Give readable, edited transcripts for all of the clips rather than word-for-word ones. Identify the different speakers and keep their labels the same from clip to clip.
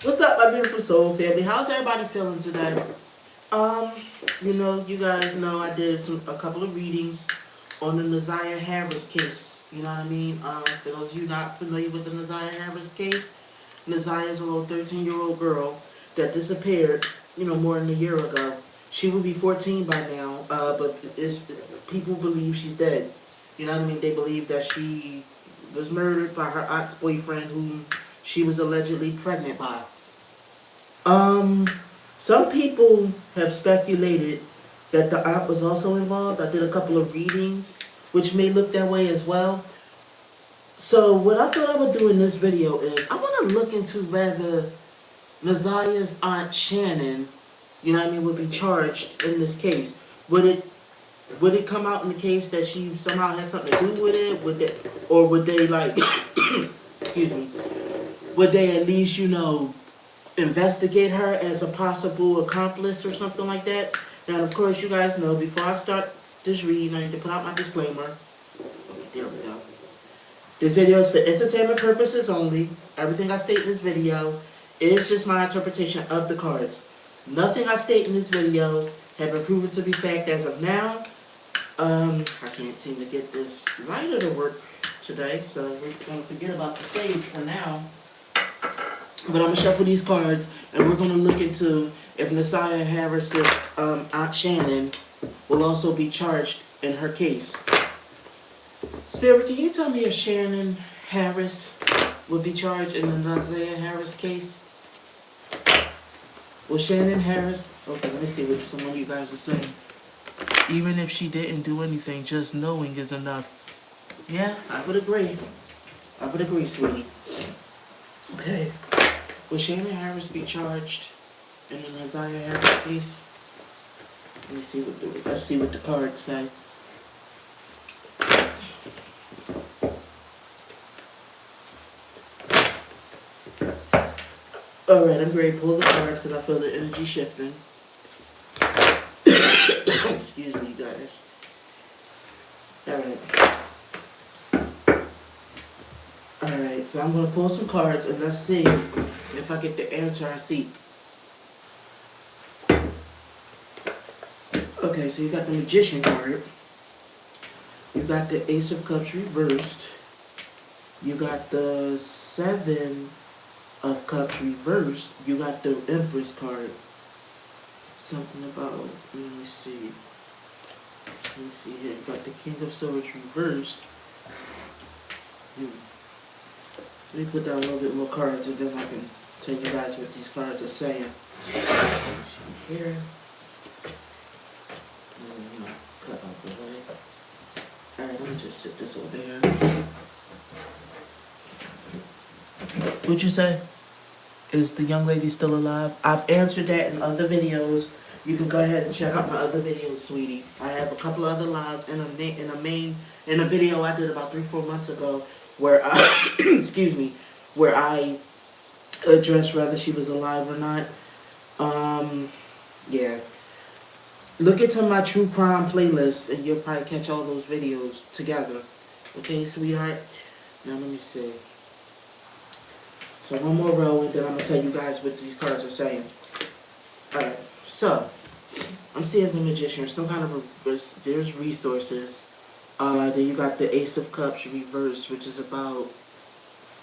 Speaker 1: What's up, my beautiful soul family? How's everybody feeling today? Um, you guys know I did a couple of readings on the Naziah Harris case. You know what I mean? For those of you not familiar with the Naziah Harris case, Naziah is a little 13-year-old girl that disappeared, more than a year ago. She would be 14 by now, but people believe she's dead. You know what I mean? They believe that she was murdered by her aunt's boyfriend, whom she was allegedly pregnant by. Um, some people have speculated that the aunt was also involved. I did a couple of readings, which may look that way as well. So what I thought I would do in this video is I want to look into whether Naziah's aunt Shannon, would be charged in this case. Would it come out in the case that she somehow had something to do with it? Would they like, excuse me, would they at least, investigate her as a possible accomplice or something like that? Now, of course, you guys know, before I start this reading, I need to put out my disclaimer. Okay, there we go. This video is for entertainment purposes only. Everything I state in this video is just my interpretation of the cards. Nothing I state in this video have been proven to be fact as of now. I can't seem to get this lighter to work today, so we're going to forget about the sage for now. But I'm going to shuffle these cards, and we're going to look into if Naziah Harris' Aunt Shannon will also be charged in her case. Spirit, can you tell me if Shannon Harris would be charged in the Naziah Harris case? Well, Shannon Harris... Okay, let me see what some of you guys are saying. Even if she didn't do anything, just knowing is enough. Yeah, I would agree. I would agree, sweetie. Okay. Will Shannon Harris be charged in the Naziah Harris case? Let's see what the cards say. Alright, I'm ready to pull the cards because I feel the energy shifting. Excuse me, guys. Alright. Alright, so I'm going to pull some cards and let's see if I get the answer I seek. Okay, so you got the Magician card. You got the Ace of Cups reversed. You got the Seven of Cups reversed. You got the Empress card. Something about, let me see here. You got the King of Swords reversed. Let me put down a little bit more cards and then I can tell you guys what these cards are saying. Let me see here. Cut out the way. Alright, let me just sit this over here. What'd you say? Is the young lady still alive? I've answered that in other videos. You can go ahead and check out my other videos, sweetie. I have a couple other lives in a video I did about 3-4 months ago where I excuse me, where I addressed whether she was alive or not. Yeah. Look into my true crime playlist and you'll probably catch all those videos together. Okay, sweetheart? Now let me see. So one more row and then I'm going to tell you guys what these cards are saying. Alright, so I'm seeing the Magician. Some kind of there's resources. Then you got the Ace of Cups reversed, which is about...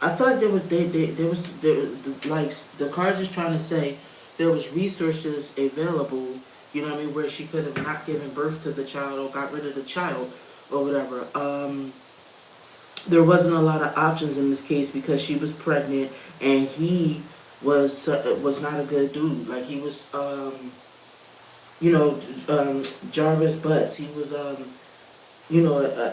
Speaker 1: I feel like the cards is trying to say there was resources available, you know what I mean, where she could have not given birth to the child or got rid of the child or whatever. There wasn't a lot of options in this case because she was pregnant and he was not a good dude. Like he was, Jarvis Butt. He was, an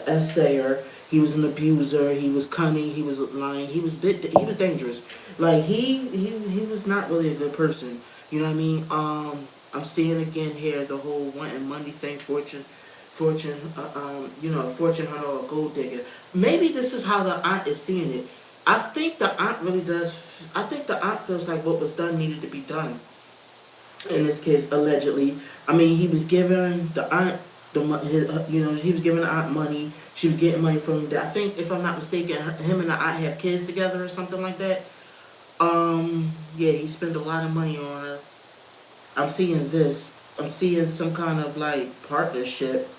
Speaker 1: essayer. He was an abuser. He was cunning. He was lying. He was dangerous. Like he was not really a good person. You know what I mean? I'm seeing again here the whole wanting money thing, fortune hunter or gold digger. Maybe this is how the aunt is seeing it. I think the aunt really does. I think the aunt feels like what was done needed to be done. In this case, allegedly. I mean, he was giving the aunt he was giving the aunt money. She was getting money from him. I think, if I'm not mistaken, him and the aunt have kids together or something like that. Yeah, he spent a lot of money on her. I'm seeing this. I'm seeing some kind of like partnership.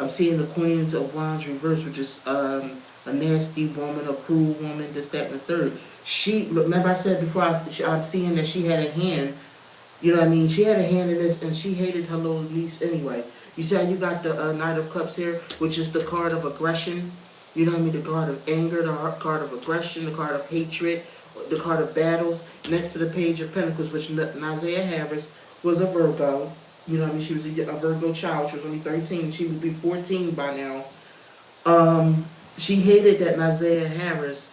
Speaker 1: I'm seeing the Queens of Wands reverse, which is a nasty woman, a cruel woman, this, that, and the third. She, remember I said before, I'm seeing that she had a hand. You know what I mean? She had a hand in this, and she hated her little niece anyway. You see how you got the Knight of Cups here, which is the card of aggression. You know what I mean? The card of anger, the card of aggression, the card of hatred, the card of battles. Next to the Page of Pentacles, which Isaiah Harris was a Virgo. You know what I mean? She was a Virgo child. She was only 13. She would be 14 by now. She hated that Isaiah Harris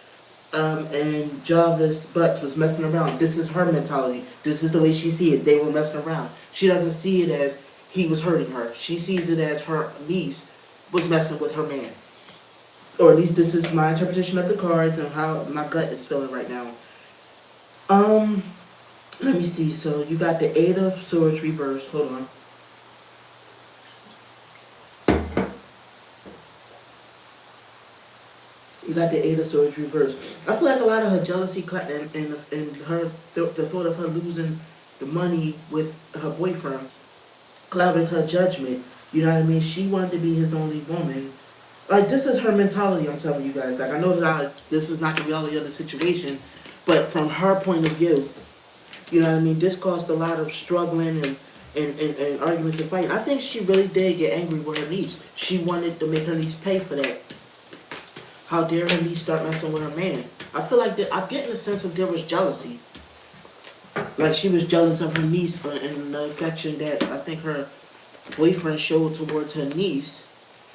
Speaker 1: and Jarvis Butt was messing around. This is her mentality. This is the way she sees it. They were messing around. She doesn't see it as he was hurting her. She sees it as her niece was messing with her man. Or at least this is my interpretation of the cards and how my gut is feeling right now. Let me see. So you got the Eight of Swords reversed. Hold on. You got the Eight of Swords reversed. I feel like a lot of her jealousy and her the thought of her losing the money with her boyfriend clouded her judgment. You know what I mean? She wanted to be his only woman. Like, this is her mentality, I'm telling you guys. Like, I know that this is not the reality of the situation, but from her point of view, you know what I mean? This caused a lot of struggling and arguments and fighting. I think she really did get angry with her niece. She wanted to make her niece pay for that. How dare her niece start messing with her man? I feel like I'm getting a sense of there was jealousy. Like, she was jealous of her niece and the affection that I think her boyfriend showed towards her niece.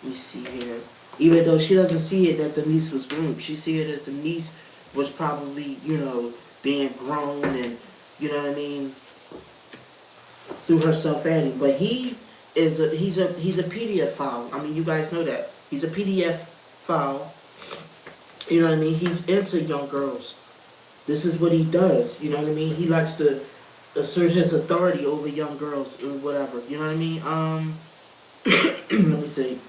Speaker 1: Let me see here. Even though she doesn't see it that the niece was groomed, she see it as the niece was probably, you know, being grown and, you know what I mean, through herself at him. But he's a PDF file. I mean, you guys know that. He's a PDF file. You know what I mean? He's into young girls. This is what he does. You know what I mean? He likes to assert his authority over young girls or whatever. You know what I mean? Let me see.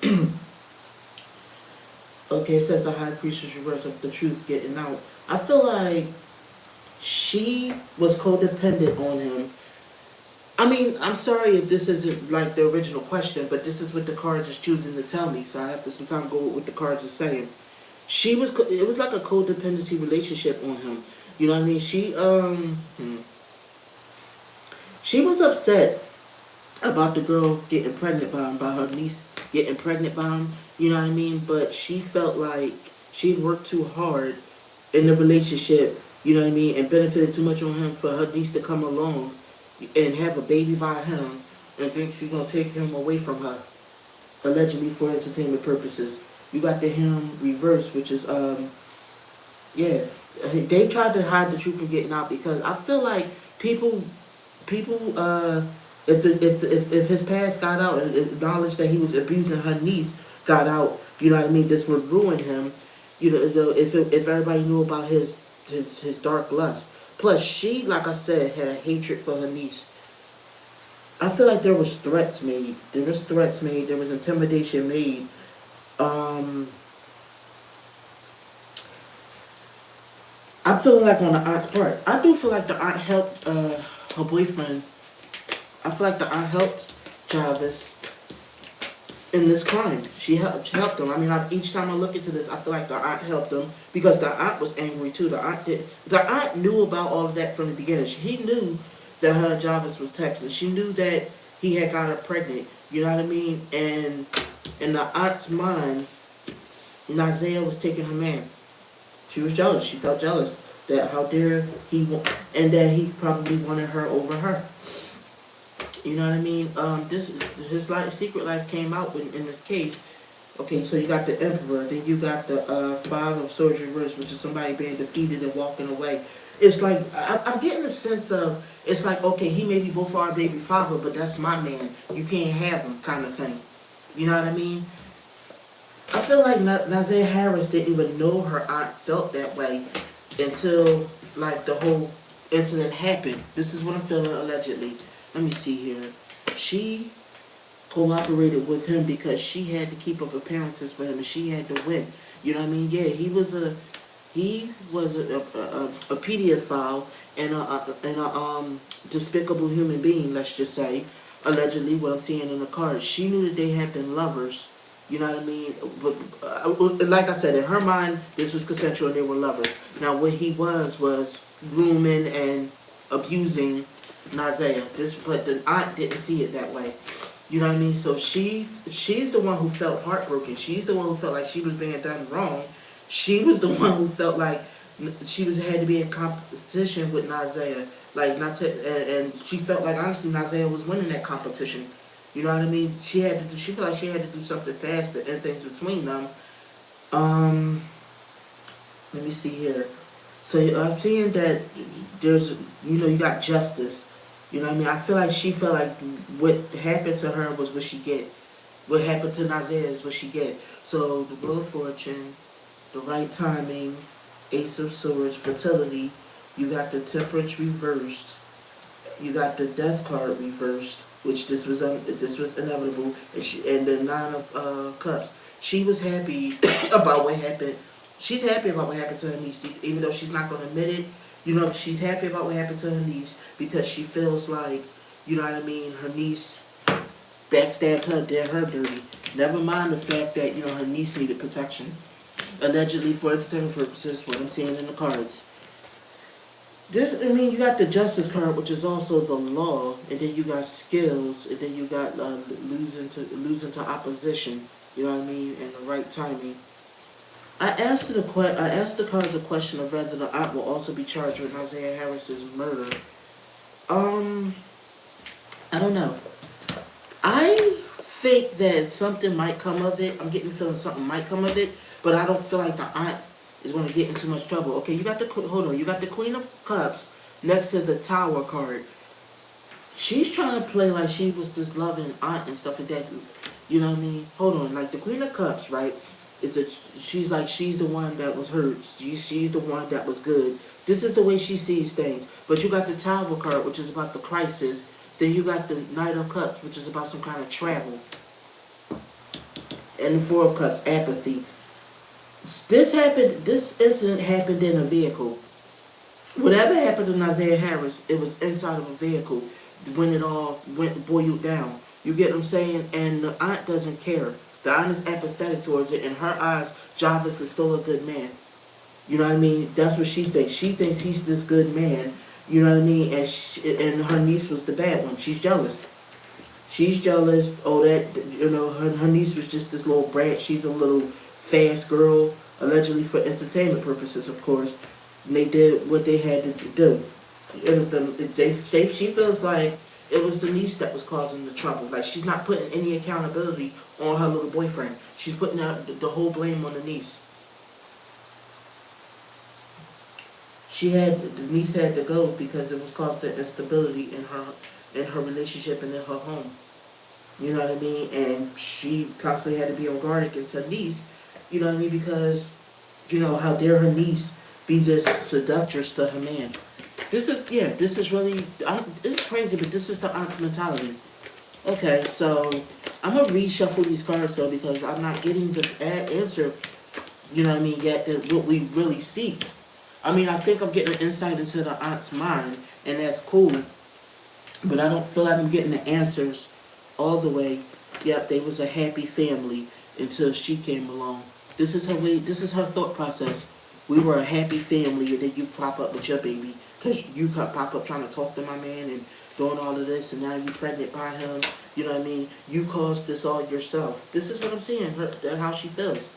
Speaker 1: Okay, it says the High Priestess reverse of the truth getting out. I feel like she was codependent on him. I mean, I'm sorry if this isn't like the original question, but this is what the cards is choosing to tell me, so I have to sometimes go with what the cards are saying. It was like a codependency relationship on him. You know what I mean? She was upset about the girl getting pregnant by him, by her niece getting pregnant by him. You know what I mean? But she felt like she'd worked too hard in the relationship, you know what I mean, and benefited too much on him for her niece to come along and have a baby by him and think she's going to take him away from her, allegedly for entertainment purposes. You got the him reverse, which is, yeah, they tried to hide the truth from getting out because I feel like people, if his past got out and knowledge that he was abusing her niece got out, you know what I mean, this would ruin him. You know, if everybody knew about his dark lust. Plus, she, like I said, had a hatred for her niece. I feel like there was threats made. There was intimidation made. I'm feeling like on the aunt's part. I do feel like the aunt helped her boyfriend. I feel like the aunt helped Jarvis in this crime. She helped him. I mean, each time I look into this, I feel like the aunt helped him because the aunt was angry too. The aunt knew about all of that from the beginning. He knew that her and Jarvis was texting. She knew that he had got her pregnant. You know what I mean? And in the aunt's mind, Isaiah was taking her man. She was jealous. She felt jealous that how dare he and that he probably wanted her over her. You know what I mean? His secret life came out in this case. Okay, so you got the Emperor, then you got the Five of Swords reversed, which is somebody being defeated and walking away. It's like I'm getting a sense of it's like, okay, he may be both our baby father, but that's my man. You can't have him, kind of thing. You know what I mean? I feel like Isaiah Harris didn't even know her aunt felt that way until like the whole incident happened. This is what I'm feeling allegedly. Let me see here. She cooperated with him because she had to keep up appearances for him and she had to win. You know what I mean? Yeah, he was a He was a pedophile and a despicable human being. Let's just say, allegedly, what I'm seeing in the cards. She knew that they had been lovers. You know what I mean? But like I said, in her mind, this was consensual and they were lovers. Now, what he was grooming and abusing Nazaya. But the aunt didn't see it that way. You know what I mean? So she's the one who felt heartbroken. She's the one who felt like she was being done wrong. She was the one who felt like she had to be in competition with Nazaya. Like not to, and she felt like honestly Nazaya was winning that competition. You know what I mean? She felt like she had to do something fast to end things between them. Let me see here. So I'm seeing that there's, you got justice. You know what I mean? I feel like she felt like what happened to her was what she get. What happened to Nazia is what she get. So the Wheel of Fortune, the right timing, Ace of Swords, fertility. You got the Temperance reversed. You got the Death card reversed, which this was inevitable, and the Nine of Cups. She was happy about what happened. She's happy about what happened to her niece, even though she's not going to admit it. She's happy about what happened to her niece because she feels like, you know what I mean, her niece backstabbed her, did her dirty. Never mind the fact that, her niece needed protection. Allegedly for entertainment purposes, what I'm seeing in the cards. You got the Justice card, which is also the law, and then you got skills, and then you got losing to opposition, you know what I mean, and the right timing. I asked the cards a question of whether the aunt will also be charged with Isaiah Harris's murder. I don't know. I think that something might come of it. I'm getting the feeling something might come of it, but I don't feel like the aunt is going to get in too much trouble. Okay, you got the Queen of Cups next to the Tower card. She's trying to play like she was this loving aunt and stuff like that. You know what I mean? Hold on, like the Queen of Cups, right? She's the one that was hurt. She's the one that was good. This is the way she sees things. But you got the Tower card, which is about the crisis. Then you got the Knight of Cups, which is about some kind of travel. And the Four of Cups, apathy. This incident happened in a vehicle. Whatever happened to Isaiah Harris, it was inside of a vehicle when it all went boiled down. You get what I'm saying? And the aunt doesn't care. The aunt is apathetic towards it. In her eyes, Jarvis is still a good man. You know what I mean? That's what she thinks. She thinks he's this good man. You know what I mean? And her niece was the bad one. She's jealous. She's jealous. Oh, that, her niece was just this little brat. She's a little fast girl, allegedly for entertainment purposes, of course. And they did what they had to do. It was she feels like it was the niece that was causing the trouble. Like, she's not putting any accountability on her little boyfriend. She's putting out the whole blame on the niece. The niece had to go because it was causing instability in her relationship and in her home. You know what I mean? And she constantly had to be on guard against her niece. You know what I mean? Because, how dare her niece be this seductress to her man. This is crazy, but this is the aunt's mentality. Okay, so I'm going to reshuffle these cards, though, because I'm not getting the answer, yet what we really seek. I think I'm getting an insight into the aunt's mind, and that's cool. But I don't feel like I'm getting the answers all the way. Yep, they was a happy family until she came along. This is her thought process. We were a happy family, and then you pop up with your baby. Because you pop up trying to talk to my man and doing all of this, and now you pregnant by him. You know what I mean? You caused this all yourself. This is what I'm seeing, how she feels.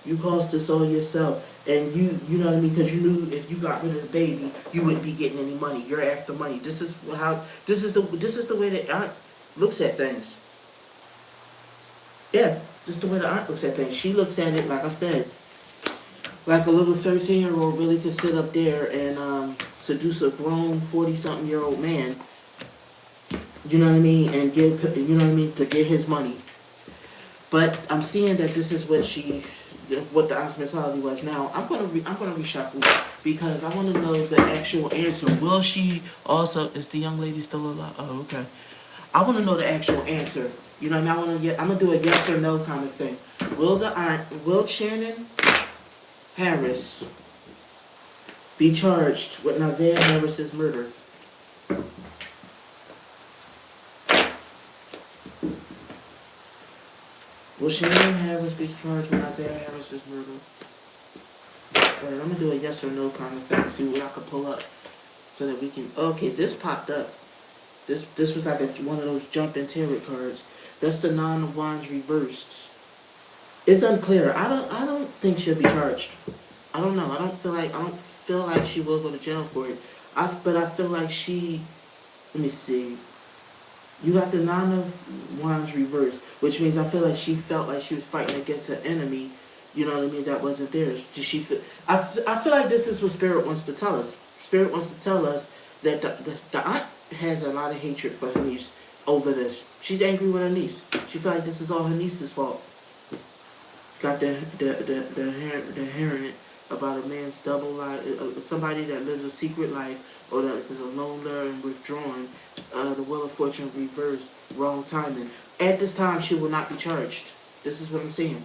Speaker 1: You caused this all yourself. And you know what I mean? Because you knew if you got rid of the baby, you wouldn't be getting any money. You're after money. This is the way that aunt looks at things. Yeah, this is the way the aunt looks at things. She looks at it, like I said, like a little 13-year-old really could sit up there and seduce a grown 40-something-year-old man. You know what I mean? And to get his money. But I'm seeing that this is what the aunt's mentality was. Now I'm gonna reshuffle because I want to know the actual answer. Will she also? Is the young lady still alive? Oh, okay. I want to know the actual answer. You know what I mean? I'm gonna do a yes or no kind of thing. Will Shannon Harris be charged with Nazaya Harris's murder? Will Shannon Harris be charged with Nazaya Harris's murder? Alright, I'm gonna do a yes or no kind of thing. See what I can pull up so that we can. Okay, this popped up. This was like one of those jump and tarot cards. That's the Nine of Wands reversed. It's unclear. I don't think she'll be charged. I don't know. I don't feel like she will go to jail for it. But I feel like she. Let me see. You got the Nine of Wands reversed, which means I feel like she felt like she was fighting against an enemy. You know what I mean? That wasn't there. Did she feel? I feel like this is what Spirit wants to tell us. Spirit wants to tell us that the aunt has a lot of hatred for her niece over this. She's angry with her niece. She feels like this is all her niece's fault. Got the hearing about a man's double life, somebody that lives a secret life or that is alone and withdrawn. The Wheel of Fortune reversed, wrong timing. At this time, she will not be charged. This is what I'm saying.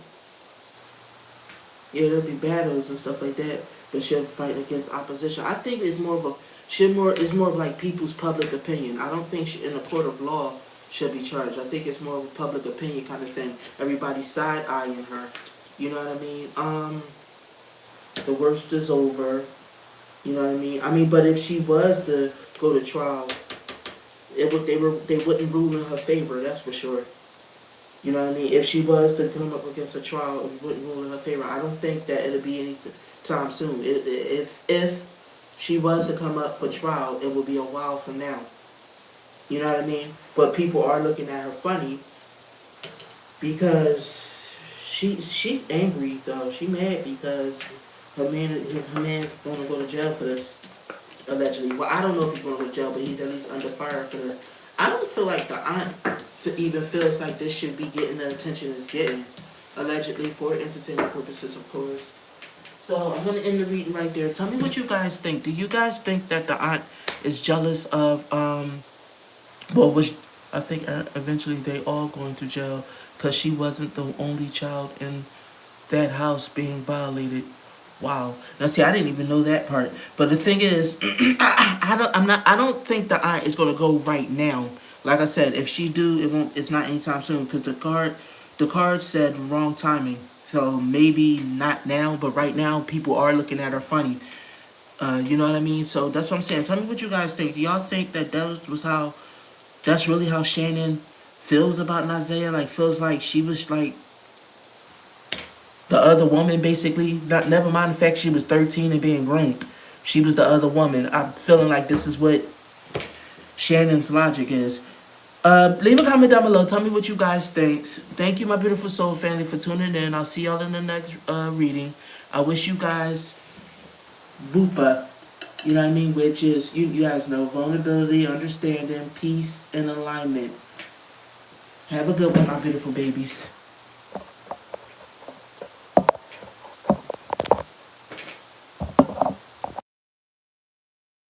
Speaker 1: Yeah, there'll be battles and stuff like that, but she'll fight against opposition. I think it's more of a it's more of like people's public opinion. I don't think she, in a court of law, she'll be charged. I think it's more of a public opinion kind of thing. Everybody's side-eyeing her. You know what I mean? The worst is over. You know what I mean? But if she was to go to trial, they wouldn't rule in her favor. That's for sure. You know what I mean? If she was to come up against a trial, it wouldn't rule in her favor. I don't think that it'll be any time soon. If she was to come up for trial, it will be a while from now. You know what I mean? But people are looking at her funny because she's angry though. She's mad because her man's gonna go to jail for this, allegedly. Well, I don't know if he's gonna go to jail, but he's at least under fire for this. I don't feel like the aunt even feels like this should be getting the attention it's getting, allegedly, for entertainment purposes, of course. So I'm gonna end the reading right there. Tell me what you guys think. Do you guys think that the aunt is jealous of I think eventually they all going to jail because she wasn't the only child in that house being violated. Wow. Now see, I didn't even know that part. But the thing is, I don't think the aunt is gonna go right now. Like I said, if she do, it's not anytime soon because the card said wrong timing. So maybe not now, but right now people are looking at her funny. You know what I mean? So that's what I'm saying. Tell me what you guys think. Do y'all think that that's really how Shannon feels about Nazaya? Like feels like she was like the other woman, basically. Never mind the fact she was 13 and being groomed. She was the other woman. I'm feeling like this is what Shannon's logic is. Leave a comment down below. Tell me what you guys think. Thank you, my beautiful soul family, for tuning in. I'll see y'all in the next reading. I wish you guys Vupa. You know what I mean? Which is, you guys know, vulnerability, understanding, peace, and alignment. Have a good one, my beautiful babies.